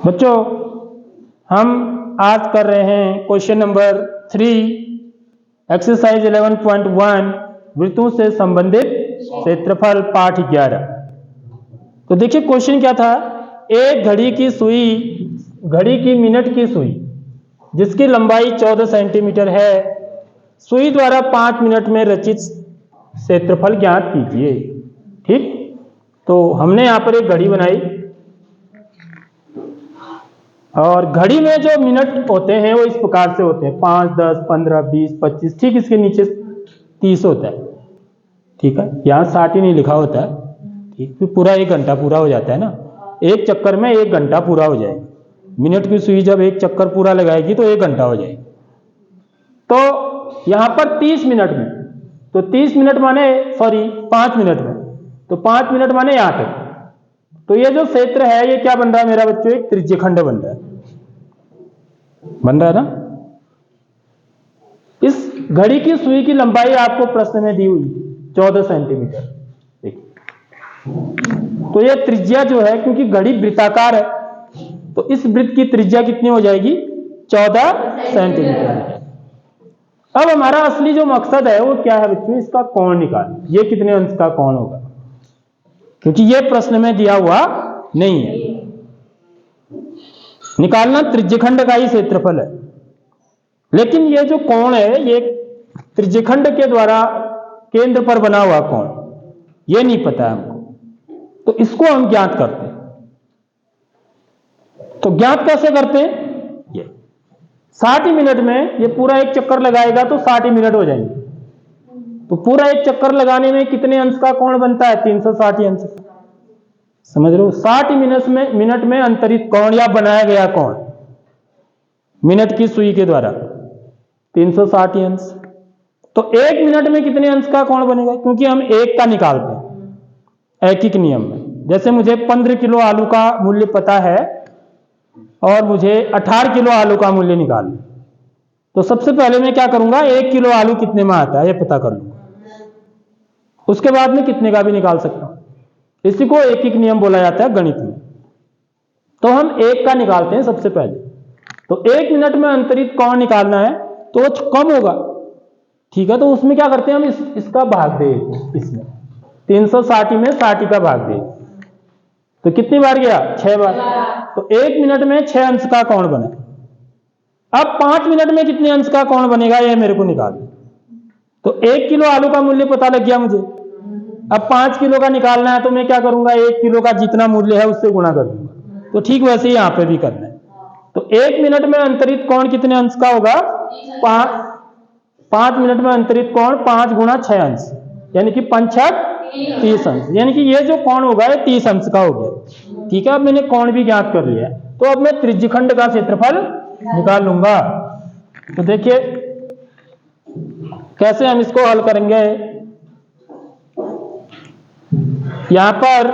बच्चों हम आज कर रहे हैं क्वेश्चन नंबर 3 एक्सरसाइज 11.1 वृत्तों से संबंधित क्षेत्रफल पाठ 11। तो देखिए क्वेश्चन क्या था, एक घड़ी की सुई, घड़ी की मिनट की सुई जिसकी लंबाई 14 सेंटीमीटर है, सुई द्वारा 5 मिनट में रचित क्षेत्रफल ज्ञात कीजिए। ठीक, तो हमने यहाँ पर एक घड़ी बनाई और घड़ी में जो मिनट होते हैं वो इस प्रकार से होते हैं 5, 10, 15, 20, 25, ठीक इसके नीचे 30 होता है। ठीक है, यहाँ 60 ही नहीं लिखा होता है। ठीक, फिर पूरा 1 घंटा पूरा हो जाता है ना, एक चक्कर में 1 घंटा पूरा हो जाएगा। मिनट की सुई जब एक चक्कर पूरा लगाएगी तो 1 घंटा हो जाएगा। तो यहाँ पर 30 मिनट में, तो 30 मिनट माने 5 मिनट में, तो 5 मिनट माने यहाँ तक। तो ये जो क्षेत्र है ये क्या बन रहा है मेरा बच्चों, एक त्रिज्यखंड बन रहा है ना। इस घड़ी की सुई की लंबाई आपको प्रश्न में दी हुई 14 सेंटीमीटर। तो ये त्रिज्या जो है, क्योंकि घड़ी वृत्ताकार है तो इस वृत्त की त्रिज्या कितनी हो जाएगी, 14 सेंटीमीटर। अब हमारा असली जो मकसद है वो क्या है बच्चों, इसका कोण निकालना। ये कितने अंश का कोण होगा, क्योंकि ये प्रश्न में दिया हुआ नहीं है। निकालना त्रिज्यखंड का ही क्षेत्रफल है, लेकिन ये जो कोण है ये त्रिज्यखंड के द्वारा केंद्र पर बना हुआ कोण, ये नहीं पता है हमको, तो इसको हम ज्ञात करते हैं। तो ज्ञात कैसे करते हैं, ये 60 मिनट में ये पूरा एक चक्कर लगाएगा तो 60 मिनट हो जाएंगे। तो पूरा एक चक्कर लगाने में कितने अंश का कोण बनता है, 360 अंश। समझ रहे हो, 60 मिनट में अंतरित कोण या बनाया गया कोण मिनट की सुई के द्वारा 360 अंश। तो 1 मिनट में कितने अंश का कोण बनेगा, क्योंकि हम एक का निकालते हैं ऐकिक नियम में। जैसे मुझे 15 किलो आलू का मूल्य पता है और मुझे 18 किलो आलू का मूल्य निकालना, तो सबसे पहले मैं क्या करूंगा, 1 किलो आलू कितने में आता है ये पता कर लूंगा, उसके बाद में कितने का भी निकाल सकता हूं। इसी को ऐकिक नियम बोला जाता है गणित में। तो हम एक का निकालते हैं सबसे पहले। तो 1 मिनट में अंतरित कोण निकालना है तो वो कम होगा। ठीक है, तो उसमें क्या करते हैं हम इसका भाग दे, इसमें 360 में 60 का भाग दे, तो कितनी बार गया, 6 बार। तो 1 मिनट में 6 अंश का कोण बने। अब 5 मिनट में कितने अंश का कोण बनेगा ये मेरे को निकालना। तो 1 किलो आलू का मूल्य पता लग गया मुझे। अब 5 किलो का निकालना है तो मैं क्या करूंगा, 1 किलो का जितना मूल्य है उससे गुणा कर दूंगा। तो ठीक वैसे ही यहां पे भी करना है। तो 1 मिनट में अंतरित कोण कितने अंश का होगा, 5 मिनट में अंतरित कोण 5 गुणा 6 अंश, यानी कि 5 30 अंश, यानी कि ये जो कोण होगा ये 30 अंश का हो गया। ठीक है, अब मैंने कोण भी ज्ञात कर लिया है, तो अब मैं त्रिज्यखंड का क्षेत्रफल निकाल लूंगा। तो देखिए कैसे हम इसको हल करेंगे। यहां पर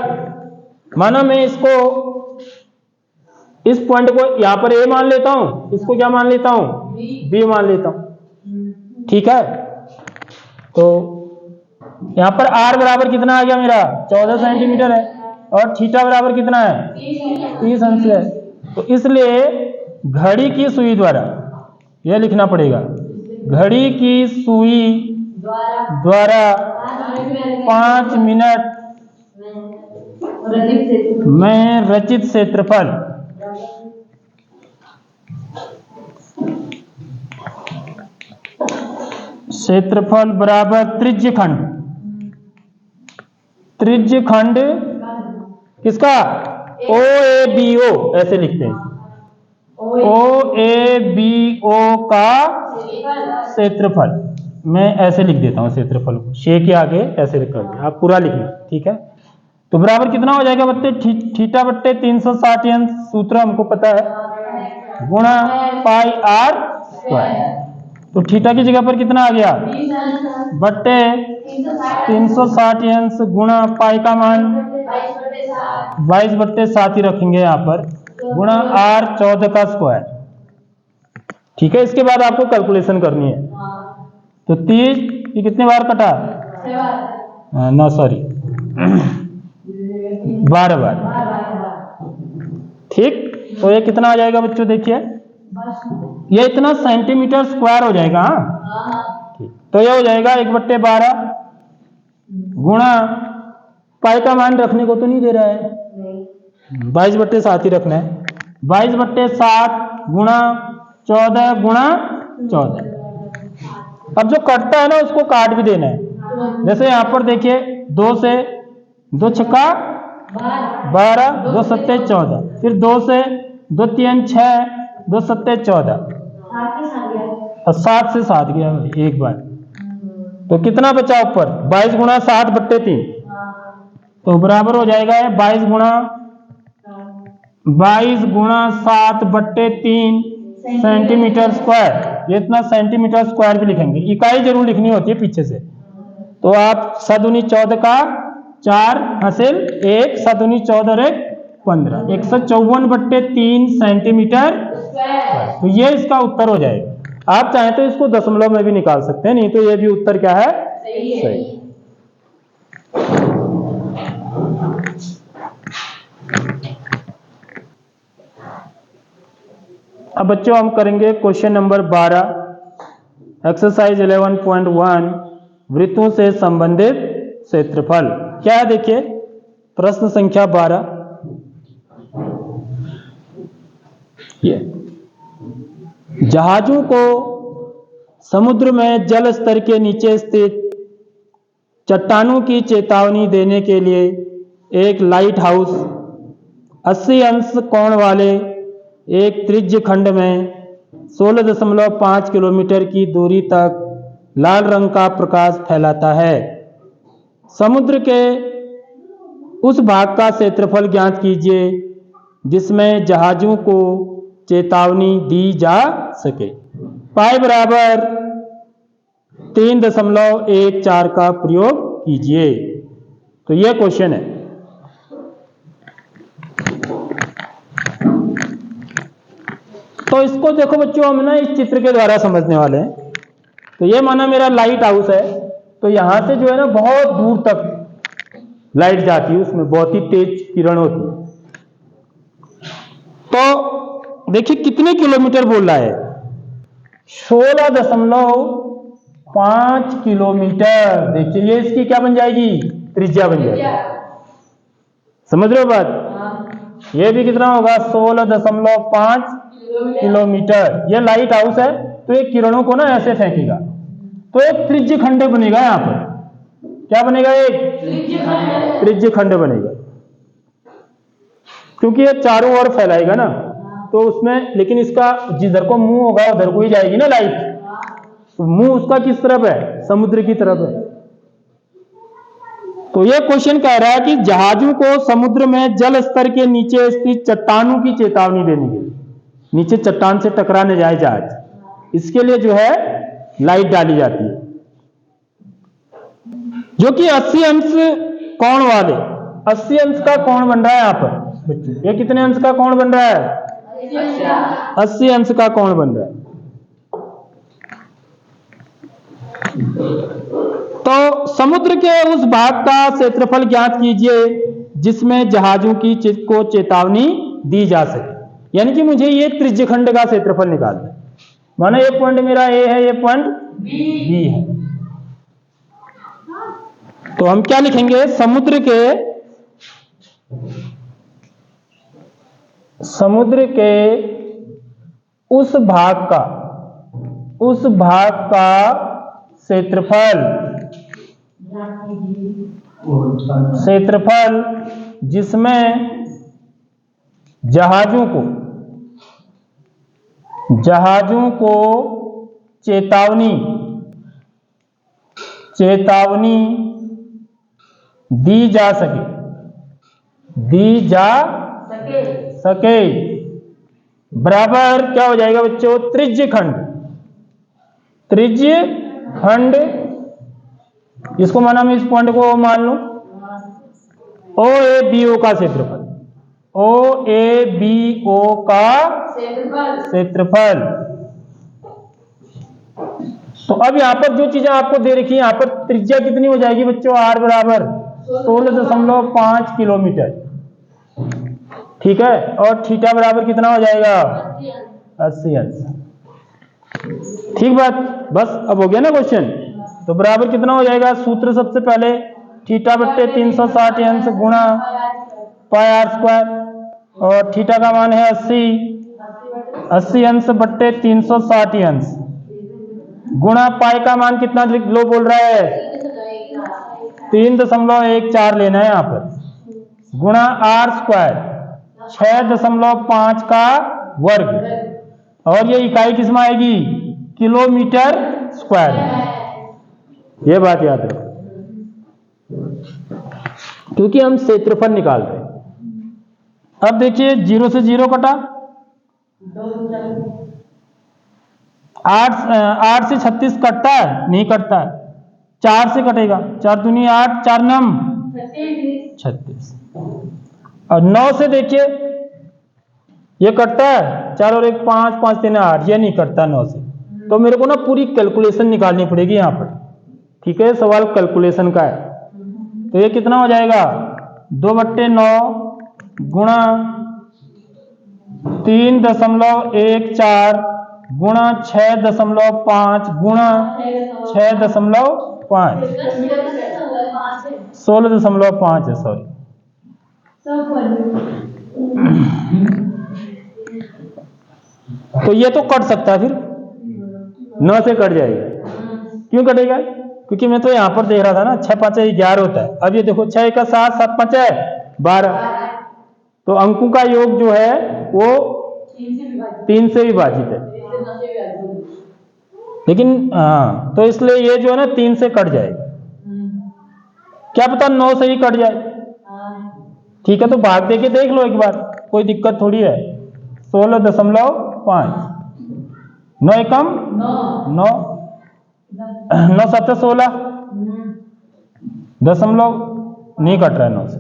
माना मैं इसको, इस पॉइंट को यहां पर ए मान लेता हूं, इसको क्या मान लेता हूं, बी मान लेता हूं। ठीक है, तो यहां पर आर बराबर कितना आ गया मेरा, 14 सेंटीमीटर है, और थीटा बराबर कितना है, 30 अंश है। तो इसलिए घड़ी की सुई द्वारा, यह लिखना पड़ेगा, घड़ी की सुई द्वारा 5 मिनट में रचित क्षेत्रफल बराबर त्रिज्यखंड। त्रिज्यखंड किसका, ओ ए बी ओ, ऐसे लिखते हैं, ओ ए बी ओ का क्षेत्रफल। मैं ऐसे लिख देता हूं क्षेत्रफल को, शे के आगे ऐसे लिख कर, आप पूरा लिखना। ठीक है, तो बराबर कितना हो जाएगा बट्टे थीटा बट्टे 360 अंश, सूत्र हमको पता है, गुणा पाई आर स्क्वायर। तो थीटा की जगह पर कितना आ गया, बट्टे 360 अंश गुणा पाई का मान 22/7 ही रखेंगे यहाँ पर, गुणा आर 14 का स्क्वायर। ठीक है, इसके बाद आपको कैलकुलेशन करनी है। तो 30 ये कितने बार कटा, 12 बार। ठीक, तो ये कितना आ जाएगा बच्चों, देखिए ये इतना सेंटीमीटर स्क्वायर हो जाएगा। हाँ, तो ये हो जाएगा 1/12 गुणा, पाई का मान रखने को तो नहीं दे रहा है, 22/7 ही रखना है। 22/7 गुणा 14 गुणा 14। अब जो कटता है ना उसको काट भी देना है। जैसे यहाँ पर देखिए 2 से 2 छक्का 12, 2 सत्ते 14, फिर 2 से 2 3 6, 2 सत्ते 14, और 7 से 7 गया एक बार, तो कितना बचा ऊपर, 22 गुणा 7/3, तो बराबर हो जाएगा 22 गुणा 7/3 सेंटीमीटर स्क्वायर। ये इतना सेंटीमीटर स्क्वायर भी लिखेंगे, इकाई जरूर लिखनी होती है पीछे से। तो आप 7×9 14 का 4 हासिल 1, 7×9 14 और 1 15, 154/3 सेंटीमीटर। तो ये इसका उत्तर हो जाएगा। आप चाहें तो इसको दशमलव में भी निकाल सकते हैं, नहीं तो ये भी उत्तर क्या है, सही। अब बच्चों हम करेंगे क्वेश्चन नंबर 12, एक्सरसाइज 11.1, वृत्तों से संबंधित क्षेत्रफल। क्या है देखिए, प्रश्न संख्या 12, ये जहाजों को समुद्र में जल स्तर के नीचे स्थित चट्टानों की चेतावनी देने के लिए एक लाइट हाउस 80 अंश कोण वाले एक त्रिज्य खंड में 16.5 किलोमीटर की दूरी तक लाल रंग का प्रकाश फैलाता है। समुद्र के उस भाग का क्षेत्रफल ज्ञात कीजिए जिसमें जहाजों को चेतावनी दी जा सके। पाई बराबर 3.14 का प्रयोग कीजिए। तो यह क्वेश्चन है। तो इसको देखो बच्चों, हम ना इस चित्र के द्वारा समझने वाले हैं। तो ये माना मेरा लाइट हाउस है, तो यहां से जो है ना बहुत दूर तक लाइट जाती है, उसमें बहुत ही तेज किरण होती है। तो देखिए कितने किलोमीटर बोल रहा है, 16.5 किलोमीटर। देखिए ये इसकी क्या बन जाएगी, त्रिज्या बन जाएगी। समझ रहे हो बात? ये भी कितना होगा, 16.5 किलोमीटर। ये लाइट हाउस है, तो ये किरणों को ना ऐसे फेंकेगा, तो एक त्रिज्य खंड बनेगा। यहां पर क्या बनेगा, एक त्रिज्य खंड बनेगा, क्योंकि ये चारों ओर फैलाएगा ना, तो उसमें, लेकिन इसका जिधर को मुंह होगा उधर को ही जाएगी ना लाइट। तो मुंह उसका किस तरफ है, समुद्र की तरफ है। तो यह क्वेश्चन कह रहा है कि जहाजों को समुद्र में जल स्तर के नीचे स्थित चट्टानों की चेतावनी देने के लिए, नीचे चट्टान से टकरा न जाए जहाज, इसके लिए जो है लाइट डाली जाती है, जो कि 80 अंश कोण वाले, 80 अंश का कोण बन रहा है यहां पर बच्चों। ये कितने अंश का कोण बन रहा है, 80 अंश का कोण बन रहा है। तो समुद्र के उस भाग का क्षेत्रफल ज्ञात कीजिए जिसमें जहाजों की को चेतावनी दी जा सके। यानी कि मुझे ये त्रिज्य खंड का क्षेत्रफल निकालना है। माना ये पॉइंट मेरा ए है, ये पॉइंट बी है। तो हम क्या लिखेंगे, समुद्र के उस भाग का क्षेत्रफल जिसमें जहाजों को चेतावनी दी जा सके बराबर क्या हो जाएगा बच्चों, त्रिज्य खंड। इसको माना मैं इस पॉइंट को मान लूं ओ ए बी ओ का क्षेत्रफल, ओ ए बी ओ का क्षेत्रफल। तो अब यहां पर जो चीजें आपको दे रखी है, यहां पर त्रिज्या कितनी हो जाएगी बच्चों, आर बराबर 16.5 किलोमीटर। ठीक है, और थीटा बराबर कितना हो जाएगा? 80 अंश। ठीक बात, बस अब हो गया ना क्वेश्चन। तो बराबर कितना हो जाएगा? सूत्र सबसे पहले थीटा बट्टे 360 अंश गुणा पाई आर स्क्वायर, और थीटा का मान है 80 अंश बट्टे 360 अंश गुणा पाई का मान कितना लो बोल रहा है? 3.14 लेना है यहाँ पर, गुणा आर स्क्वायर 6.5 का वर्ग, और ये इकाई किस में आएगी? Kilometre square. ये बात याद रखो, क्योंकि हम क्षेत्रफल निकाल रहे हैं। अब देखिए 0 से 0 कटा, 8 से 36 कटता है? नहीं कटता है। 4 से कटेगा, 4 दूनी 8, 4 नम 36। और 9 से देखिए ये कटता है, 4 और 1 5, 5 3 8, ये नहीं कटता 9 से। तो मेरे को ना पूरी कैलकुलेशन निकालनी पड़ेगी यहाँ पर, ठीक है, सवाल कैलकुलेशन का है। तो ये कितना हो जाएगा? 2/9 गुणा 3.14 गुणा 6.5 गुणा 6.5, 16.5 है, सॉरी। तो ये तो कट सकता है, फिर 9 से कट जाएगा। क्यों कटेगा? क्योंकि मैं तो यहाँ पर देख रहा था ना, 6 5 11 होता है। अब ये देखो 6 का 7, 7 5 12, तो अंकों का योग जो है वो 3 से विभाजित है। लेकिन हाँ, तो इसलिए ये जो है ना 3 से कट जाएगा। क्या पता 9 से ही कट जाए। ठीक है, तो भाग देके देख लो एक बार, कोई दिक्कत थोड़ी है। 16.5, 9 एकम 9, 9 7 16 दशमलव नहीं कट रहा है 9 से।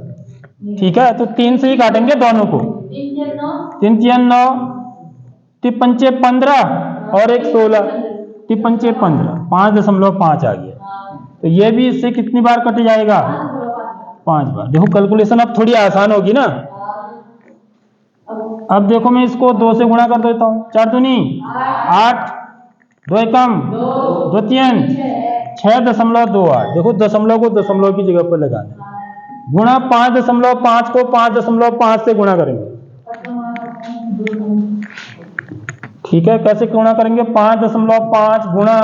ठीक है, तो 3 से ही काटेंगे दोनों को। 3 3 9, 3 5 15 और 1 16, 3 5 15, 5.5 आ गया। तो ये भी इससे कितनी बार कट जाएगा? 5 बार। देखो कैलकुलेशन अब थोड़ी आसान होगी ना। अब देखो मैं इसको 2 से गुणा कर देता हूँ। 4 दूनी 8, 2 एकम 2 3, 6.28। देखो दशमलव को दशमलव की जगह पर लगाना, गुणा 5.5 को 5.5 से गुणा करेंगे। ठीक है, कैसे गुणा करेंगे? 5.5 गुणा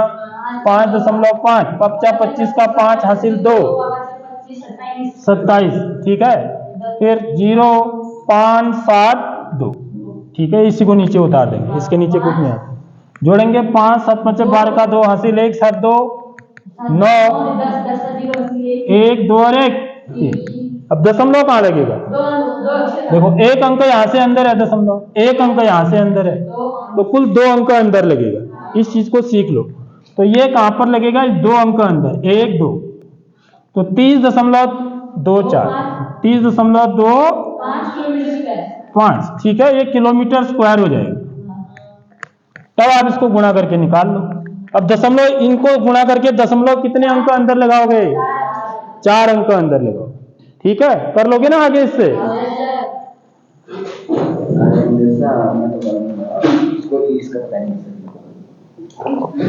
5.5, 25 का 5 हासिल 2, 27। ठीक है, फिर 0 5 7 2। ठीक है, इसी को नीचे उतार देंगे, इसके नीचे कुछ नहीं आता। जोड़ेंगे 5 7 5 12 का 2 हासिल 1 7 2 9, 1 2 और 1 3। अब दशमलव कहाँ लगेगा? देखो एक अंक यहाँ से अंदर है, दशमलव एक अंक यहाँ से अंदर है, तो कुल 2 अंक अंदर लगेगा। इस चीज को सीख लो। तो ये कहां पर लगेगा? 2 अंक अंदर, 1 2, तो 30.24, 30.25। ठीक है, ये किलोमीटर स्क्वायर हो जाएगा। तब आप इसको गुणा करके निकाल लो। अब दशमलव, इनको गुणा करके दशमलव कितने अंक अंदर लगाओगे? 4 अंक अंदर लगाओ। ठीक है, कर लोगे ना आगे इससे?